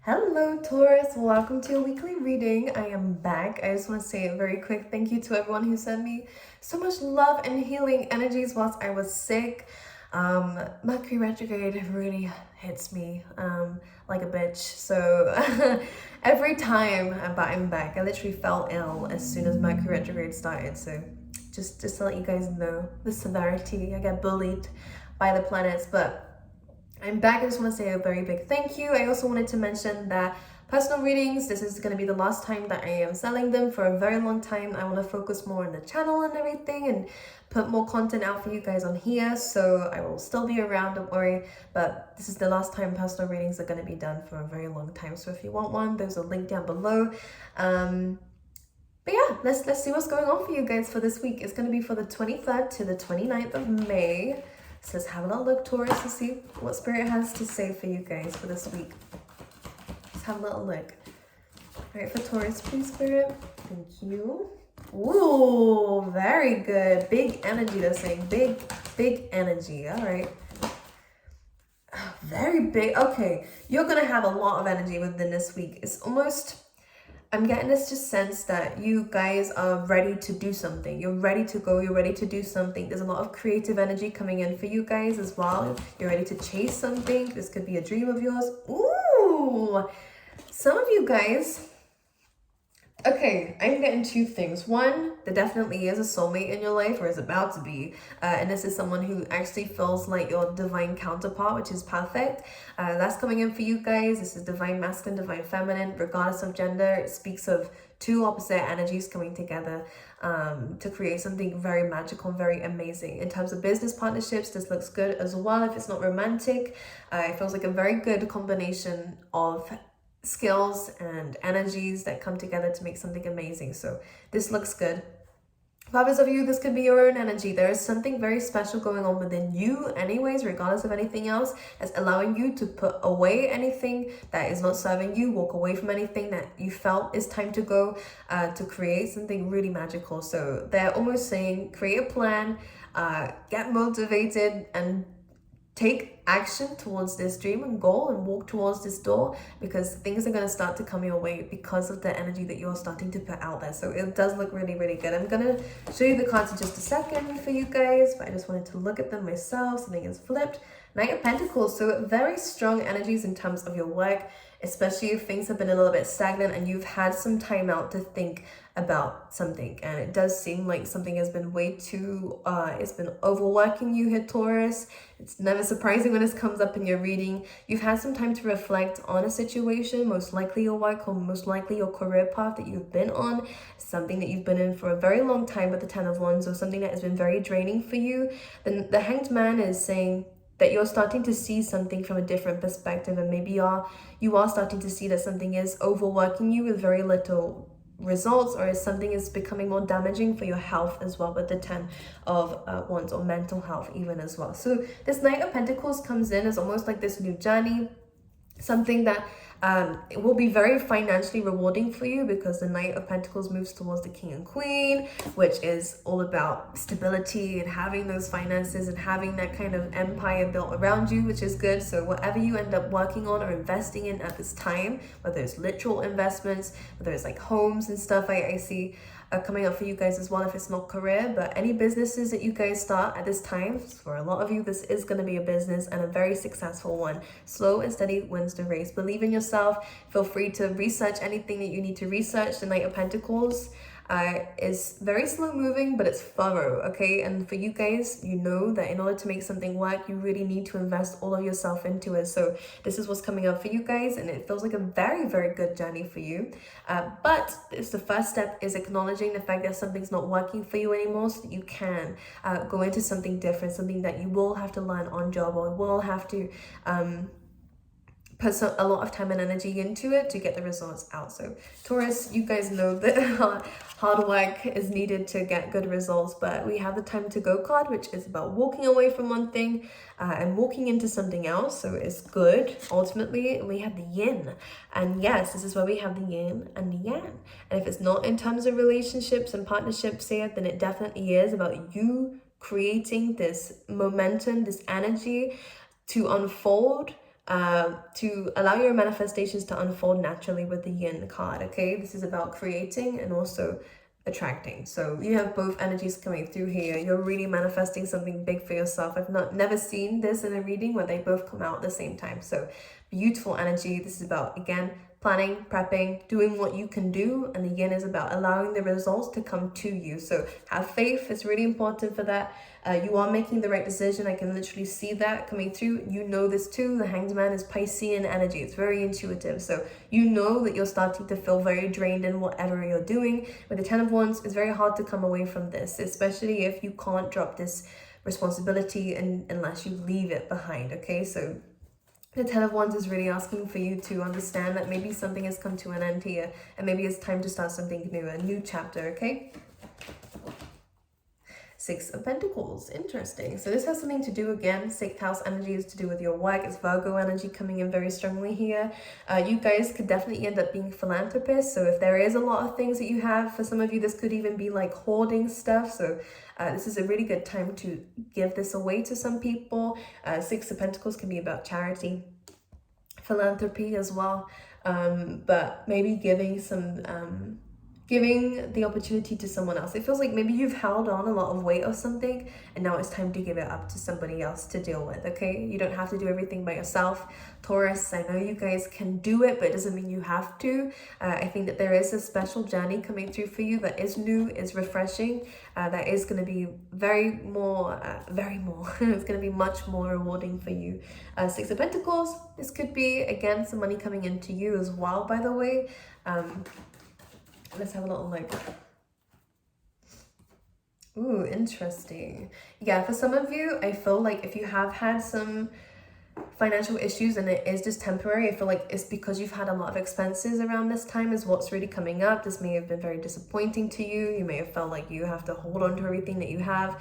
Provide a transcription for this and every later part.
Hello Taurus, welcome to your weekly reading. I am back. I just want to say a very quick thank you to everyone who sent me so much love and healing energies whilst I was sick. Mercury retrograde really hits me like a bitch. So every time but I'm back. I literally fell ill as soon as Mercury retrograde started. So just to let you guys know the severity. I get bullied by the planets, but I'm back. I just want to say a very big thank you. I also wanted to mention that personal readings, this is going to be the last time that I am selling them for a very long time. I want to focus more on the channel and everything and put more content out for you guys on here. So I will still be around, don't worry. But this is the last time personal readings are going to be done for a very long time. So if you want one, there's a link down below. But yeah, let's see what's going on for you guys for this week. It's going to be for the 23rd to the 29th of May. So let's have a little look, Taurus, to see what Spirit has to say for you guys for this week. Let's have a little look. All right, for Taurus, please, Spirit. Thank you. Ooh, very good. Big energy, they're saying. Big energy. All right. Very big. Okay, you're going to have a lot of energy within this week. It's almost... I'm getting this just sense that you guys are ready to do something. You're ready to go. You're ready to do something. There's a lot of creative energy coming in for you guys as well. You're ready to chase something. This could be a dream of yours. Ooh, some of you guys... Okay, I'm getting two things. One, there definitely is a soulmate in your life, or is about to be. And this is someone who actually feels like your divine counterpart, which is perfect. That's coming in for you guys. This is divine masculine, divine feminine, regardless of gender. It speaks of two opposite energies coming together to create something very magical, very amazing. In terms of business partnerships, this looks good as well. If it's not romantic, it feels like a very good combination of skills and energies that come together to make something amazing. So this looks good. For others of you, this could be your own energy. There is something very special going on within you anyways, regardless of anything else, that's allowing you to put away anything that is not serving you, walk away from anything that you felt is time to go, to create something really magical. So they're almost saying, create a plan, get motivated, and take action towards this dream and goal and walk towards this door, because things are going to start to come your way because of the energy that you're starting to put out there. So it does look really, really good. I'm going to show you the cards in just a second for you guys, but I just wanted to look at them myself. Something is flipped. Knight of Pentacles. So very strong energies in terms of your work, especially if things have been a little bit stagnant and you've had some time out to think about something. And it does seem like something has been way too, it's been overworking you here, Taurus. It's never surprising when this comes up in your reading. You've had some time to reflect on a situation, most likely your work or most likely your career path that you've been on, something that you've been in for a very long time with the Ten of Wands, or something that has been very draining for you. Then the Hanged Man is saying that you're starting to see something from a different perspective, and maybe you are starting to see that something is overworking you with very little results, or something is becoming more damaging for your health as well, with the Ten of Wands, or mental health even as well. So this Knight of Pentacles comes in as almost like this new journey, something that it will be very financially rewarding for you, because the Knight of Pentacles moves towards the King and Queen, which is all about stability and having those finances and having that kind of empire built around you, which is good. So whatever you end up working on or investing in at this time, whether it's literal investments, whether it's like homes and stuff, I see coming up for you guys as well, if it's not career, but any businesses that you guys start at this time, for a lot of you, this is going to be a business, and a very successful one. Slow and steady wins the race. Believe in yourself. Feel free to research anything that you need to research. The Knight of Pentacles is very slow moving, but it's thorough, okay? And for you guys, you know that in order to make something work, you really need to invest all of yourself into it. So this is what's coming up for you guys, and it feels like a very, very good journey for you. But it's the first step is acknowledging the fact that something's not working for you anymore, so that you can go into something different, something that you will have to learn on job, or will have to put a lot of time and energy into it to get the results out. So Taurus, you guys know that hard work is needed to get good results, but we have the time to go card, which is about walking away from one thing and walking into something else. So it's good. Ultimately, we have the yin, and yes, this is where we have the yin and the yang. And if it's not in terms of relationships and partnerships here, then it definitely is about you creating this momentum, this energy to unfold to allow your manifestations to unfold naturally with the yin card. Okay, this is about creating and also attracting. So you have both energies coming through here. You're really manifesting something big for yourself. I've never seen this in a reading where they both come out at the same time. So beautiful energy. This is about, again, planning, prepping, doing what you can do, and the yin is about allowing the results to come to you. So have faith. It's really important for that. You are making the right decision. I can literally see that coming through. You know this too. The Hanged Man is Piscean energy. It's very intuitive. So you know that you're starting to feel very drained in whatever you're doing. With the Ten of Wands, it's very hard to come away from this, especially if you can't drop this responsibility unless you leave it behind. Okay, so the Ten of Wands is really asking for you to understand that maybe something has come to an end here, and maybe it's time to start something new, a new chapter. Okay. Six of Pentacles. Interesting. So this has something to do, again, 6th house energy is to do with your work. It's Virgo energy coming in very strongly here. You guys could definitely end up being philanthropists. So if there is a lot of things that you have, for some of you, this could even be like hoarding stuff. So this is a really good time to give this away to some people. 6 of Pentacles can be about charity, philanthropy as well. But maybe giving some... giving the opportunity to someone else. It feels like maybe you've held on a lot of weight of something and now it's time to give it up to somebody else to deal with, okay? You don't have to do everything by yourself. Taurus, I know you guys can do it, but it doesn't mean you have to. I think that there is a special journey coming through for you that is new, is refreshing, that is going to be it's going to be much more rewarding for you. 6 of Pentacles, this could be, again, some money coming into you as well, by the way. Let's have a little look. Ooh, interesting. Yeah, for some of you, I feel like if you have had some financial issues and it is just temporary, I feel like it's because you've had a lot of expenses around this time is what's really coming up. This may have been very disappointing to you. You may have felt like you have to hold on to everything that you have.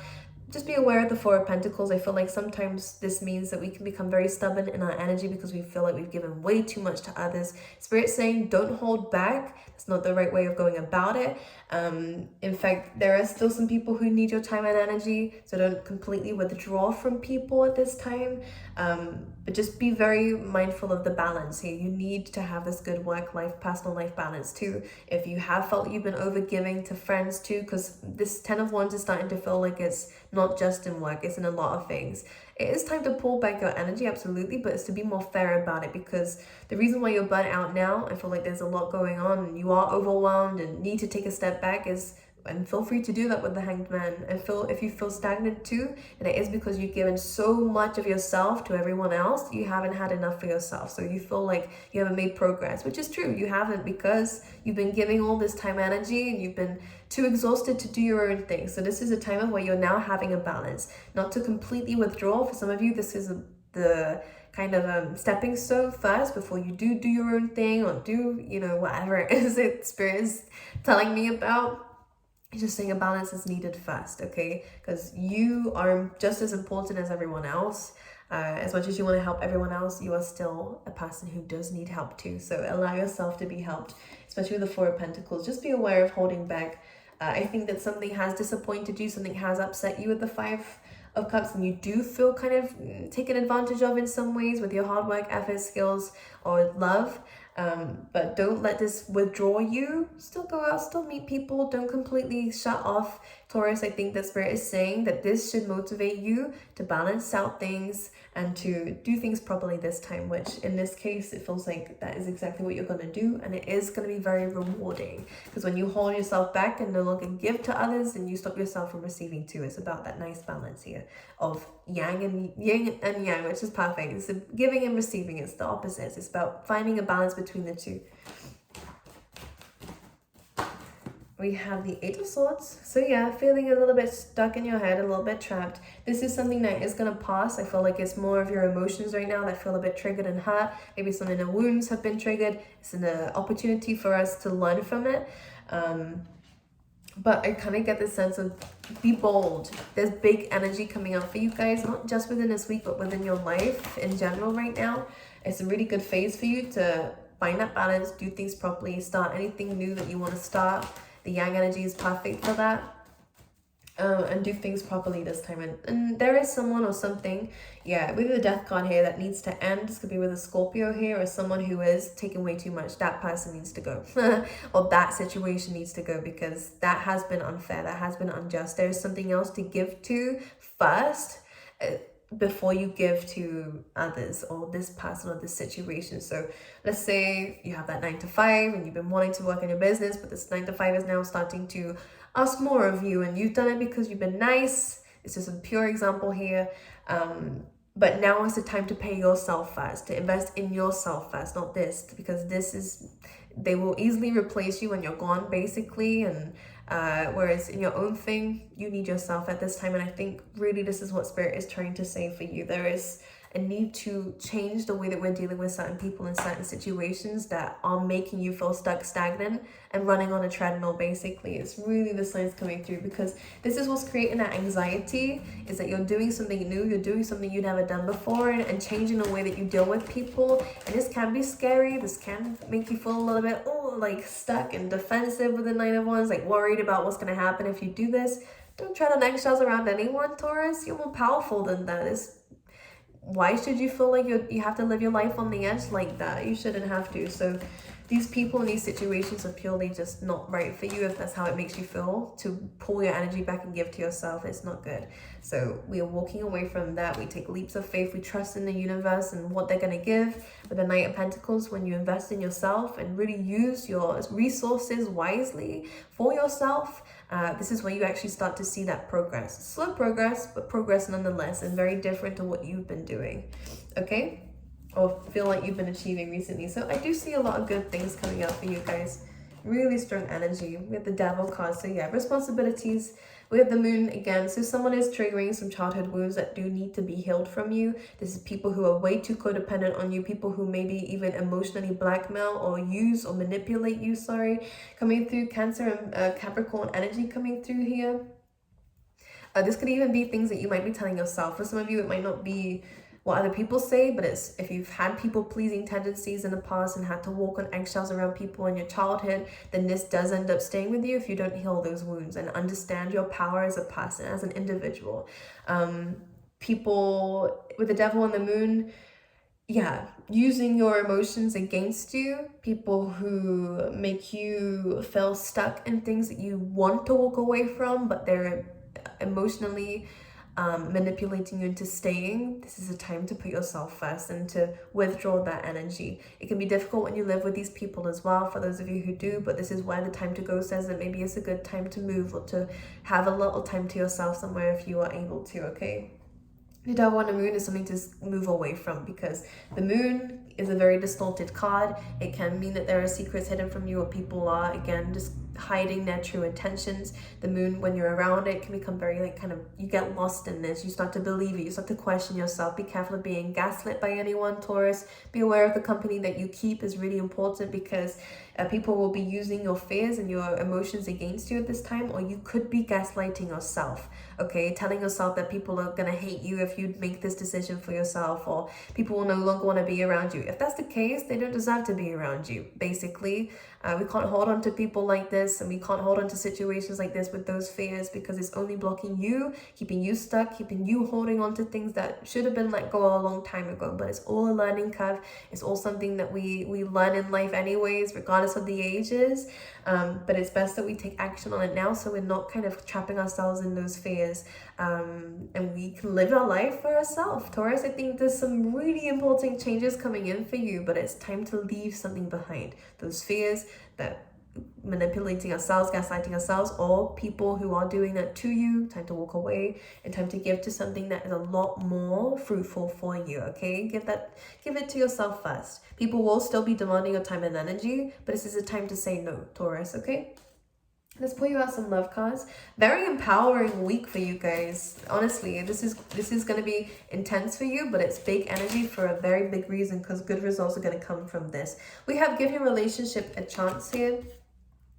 Just be aware of the 4 of Pentacles. I feel like sometimes this means that we can become very stubborn in our energy because we feel like we've given way too much to others. Spirit's saying don't hold back. That's not the right way of going about it. In fact, there are still some people who need your time and energy, so don't completely withdraw from people at this time. But just be very mindful of the balance here. You need to have this good work-life, personal life balance too. If you have felt you've been over-giving to friends too, because this 10 of Wands is starting to feel like it's not just in work, it's in a lot of things. It is time to pull back your energy, absolutely, but it's to be more fair about it, because the reason why you're burnt out now, I feel like there's a lot going on and you are overwhelmed and need to take a step back, and feel free to do that with the Hanged Man. And if you feel stagnant too, and it is because you've given so much of yourself to everyone else, you haven't had enough for yourself. So you feel like you haven't made progress, which is true. You haven't, because you've been giving all this time and energy and you've been too exhausted to do your own thing. So this is a time of where you're now having a balance, not to completely withdraw. For some of you, this is the kind of stepping stone first before you do your own thing, or do, whatever it is that Spirit is telling me about. It's just saying a balance is needed first, okay? Because you are just as important as everyone else. As much as you want to help everyone else, you are still a person who does need help too. So allow yourself to be helped, especially with the 4 of Pentacles. Just be aware of holding back. I think that something has disappointed you, something has upset you with the 5 of Cups, and you do feel kind of taken advantage of in some ways with your hard work, effort, skills, or love. But don't let this withdraw you. Still go out, still meet people. Don't completely shut off. Taurus, I think that Spirit is saying that this should motivate you to balance out things and to do things properly this time, which in this case, it feels like that is exactly what you're going to do. And it is going to be very rewarding, because when you hold yourself back and no longer give to others, and you stop yourself from receiving too. It's about that nice balance here of yin and yang, which is perfect. It's giving and receiving. It's the opposites. It's about finding a balance between the two. We have the 8 of Swords. So yeah, feeling a little bit stuck in your head, a little bit trapped. This is something that is going to pass. I feel like it's more of your emotions right now that feel a bit triggered and hurt. Maybe some inner wounds have been triggered. It's an opportunity for us to learn from it. But I kind of get the sense of be bold. There's big energy coming out for you guys, not just within this week, but within your life in general right now. It's a really good phase for you to find that balance, do things properly, start anything new that you want to start. The yang energy is perfect for that. and do things properly this time. And there is someone or something, yeah, with the death card here that needs to end. This could be with a Scorpio here, or someone who is taking way too much. That person needs to go or that situation needs to go, because that has been unfair, that has been unjust. There's something else to give to first, before you give to others or this person or this situation. So let's say you have that 9 to 5 and you've been wanting to work in your business, but this 9 to 5 is now starting to ask more of you, and you've done it because you've been nice. It's just a pure example here. But now is the time to pay yourself first, to invest in yourself first, not this, because they will easily replace you when you're gone, basically. And whereas in your own thing, you need yourself at this time. And I think really this is what Spirit is trying to say for you. There is a need to change the way that we're dealing with certain people in certain situations that are making you feel stuck, stagnant, and running on a treadmill, basically. It's really the signs coming through, because this is what's creating that anxiety, is that you're doing something new, you're doing something you've never done before, and changing the way that you deal with people. And this can be scary. This can make you feel a little bit like stuck and defensive with the 9 of Wands, like worried about what's going to happen if you do this. Don't tread on eggshells around anyone, Taurus. You're more powerful than that. Why should you feel like you have to live your life on the edge like that? You shouldn't have to. So these people in these situations are purely just not right for you. If that's how it makes you feel, to pull your energy back and give to yourself, it's not good. So we are walking away from that. We take leaps of faith. We trust in the universe and what they're going to give. With the Knight of Pentacles, when you invest in yourself and really use your resources wisely for yourself, this is where you actually start to see that progress. Slow progress, but progress nonetheless, and very different to what you've been doing, okay? Or feel like you've been achieving recently. So I do see a lot of good things coming up for you guys. Really strong energy. We have the Devil card. So yeah, responsibilities. We have the Moon again. So someone is triggering some childhood wounds that do need to be healed from you. This is people who are way too codependent on you. People who maybe even emotionally blackmail or use or manipulate you, coming through. Cancer and Capricorn energy coming through here. This could even be things that you might be telling yourself. For some of you, it might not be what other people say, but it's if you've had people pleasing tendencies in the past and had to walk on eggshells around people in your childhood, then this does end up staying with you if you don't heal those wounds and understand your power as a person, as an individual. People with the Devil and the Moon, yeah, using your emotions against you, people who make you feel stuck in things that you want to walk away from, but they're emotionally manipulating you into staying. This is a time to put yourself first and to withdraw that energy. It can be difficult when you live with these people as well, for those of you who do, but this is why the time to go says that maybe it's a good time to move, or to have a little time to yourself somewhere if you are able to, okay? The Devil and the Moon is something to move away from, because the Moon is a very distorted card. It can mean that there are secrets hidden from you, or people are, again, just hiding their true intentions. The Moon, when you're around it, can become very you get lost in this. You start to believe it. You start to question yourself. Be careful of being gaslit by anyone, Taurus. Be aware of the company that you keep is really important, because people will be using your fears and your emotions against you at this time, or you could be gaslighting yourself, okay? Telling yourself that people are gonna hate you if you make this decision for yourself, or people will no longer want to be around you. If that's the case, they don't deserve to be around you, basically. We can't hold on to people like this, and we can't hold on to situations like this with those fears, because it's only blocking you, keeping you stuck, keeping you holding on to things that should have been let go a long time ago. But it's all a learning curve. It's all something that we learn in life anyways, regardless of the ages. But it's best that we take action on it now, so we're not kind of trapping ourselves in those fears, and we can live our life for ourselves. Taurus, I think there's some really important changes coming in for you, but it's time to leave something behind. Those fears, that manipulating ourselves, gaslighting ourselves, or people who are doing that to you. Time to walk away and time to give to something that is a lot more fruitful for you, okay? Give it to yourself first. People will still be demanding your time and energy, but this is a time to say no, Taurus, okay? Let's pull you out some love cards. Very empowering week for you guys. Honestly, this is going to be intense for you, but it's big energy for a very big reason, because good results are going to come from this. We have give your relationship a chance here.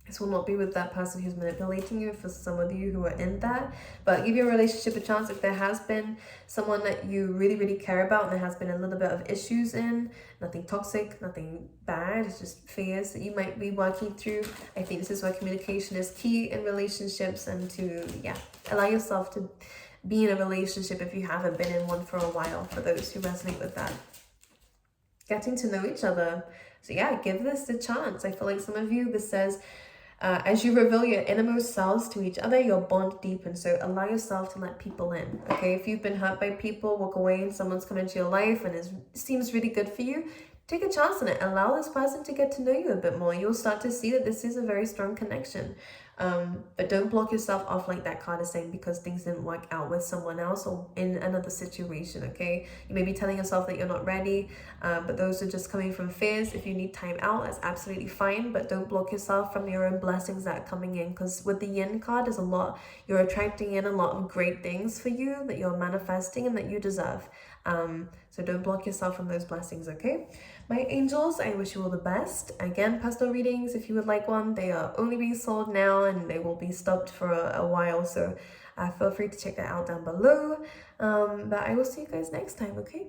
This will not be with that person who's manipulating you, for some of you who are in that. But give your relationship a chance. If there has been someone that you really, really care about and there has been a little bit of issues in, nothing toxic, nothing bad, it's just fears that you might be working through. I think this is where communication is key in relationships, and to, allow yourself to be in a relationship if you haven't been in one for a while, for those who resonate with that. Getting to know each other. So give this a chance. I feel like some of you, this says, as you reveal your innermost selves to each other, your bond deepens. So allow yourself to let people in. Okay, if you've been hurt by people, walk away and someone's come into your life and it seems really good for you, take a chance on it. Allow this person to get to know you a bit more. You'll start to see that this is a very strong connection. But don't block yourself off like that card is saying, because things didn't work out with someone else or in another situation, okay? You may be telling yourself that you're not ready, but those are just coming from fears. If you need time out, that's absolutely fine, but don't block yourself from your own blessings that are coming in, because with the yin card, there's a lot, you're attracting in a lot of great things for you that you're manifesting and that you deserve. So don't block yourself from those blessings, okay? My angels, I wish you all the best. Again, personal readings, if you would like one, they are only being sold now and they will be stopped for a while. So feel free to check that out down below. But I will see you guys next time, okay?